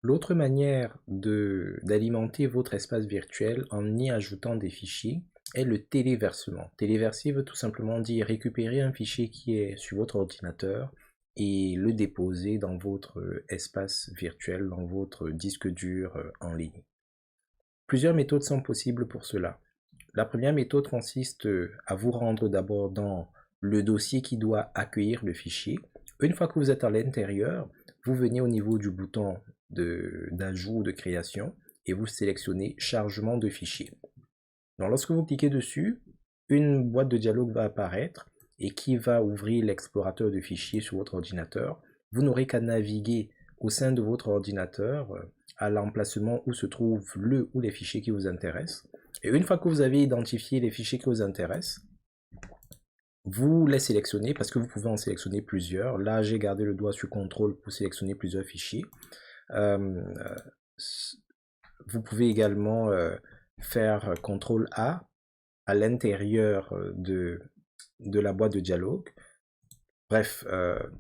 L'autre manière d'alimenter votre espace virtuel en y ajoutant des fichiers est le téléversement. Téléverser veut tout simplement dire récupérer un fichier qui est sur votre ordinateur et le déposer dans votre espace virtuel, dans votre disque dur en ligne. Plusieurs méthodes sont possibles pour cela. La première méthode consiste à vous rendre d'abord dans le dossier qui doit accueillir le fichier. Une fois que vous êtes à l'intérieur, vous venez au niveau du bouton d'ajout ou de création et vous sélectionnez chargement de fichier. Donc lorsque vous cliquez dessus, une boîte de dialogue va apparaître et qui va ouvrir l'explorateur de fichiers sur votre ordinateur. Vous n'aurez qu'à naviguer au sein de votre ordinateur à l'emplacement où se trouvent le ou les fichiers qui vous intéressent. Et une fois que vous avez identifié les fichiers qui vous intéressent, vous les sélectionnez parce que vous pouvez en sélectionner plusieurs. Là, j'ai gardé le doigt sur CTRL pour sélectionner plusieurs fichiers. Vous pouvez également faire CTRL-A à l'intérieur de la boîte de dialogue. Bref,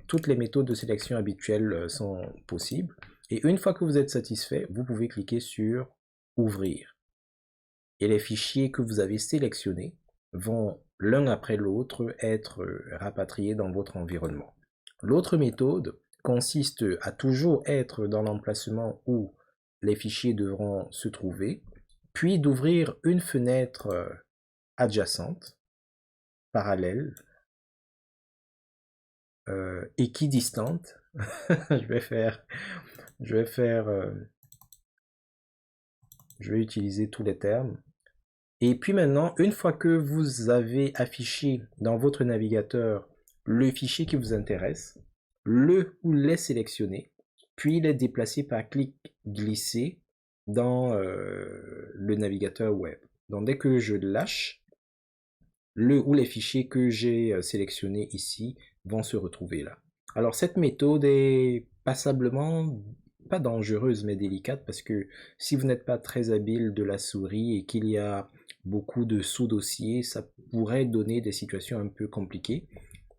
toutes les méthodes de sélection habituelles sont possibles. Et une fois que vous êtes satisfait, vous pouvez cliquer sur Ouvrir. Et les fichiers que vous avez sélectionnés vont l'un après l'autre être rapatriés dans votre environnement. L'autre méthode consiste à toujours être dans l'emplacement où les fichiers devront se trouver, puis d'ouvrir une fenêtre adjacente, parallèle, équidistante. Je vais utiliser tous les termes. Et puis maintenant, une fois que vous avez affiché dans votre navigateur le fichier qui vous intéresse, le ou les sélectionner, puis les déplacer par clic-glisser dans le navigateur web. Donc dès que je lâche, le ou les fichiers que j'ai sélectionnés ici vont se retrouver là. Alors cette méthode est passablement, pas dangereuse, mais délicate parce que si vous n'êtes pas très habile de la souris et qu'il y a beaucoup de sous-dossiers, ça pourrait donner des situations un peu compliquées.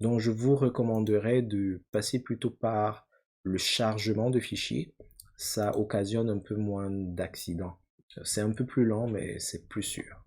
Donc je vous recommanderais de passer plutôt par le chargement de fichiers. Ça occasionne un peu moins d'accidents. C'est un peu plus lent, mais c'est plus sûr.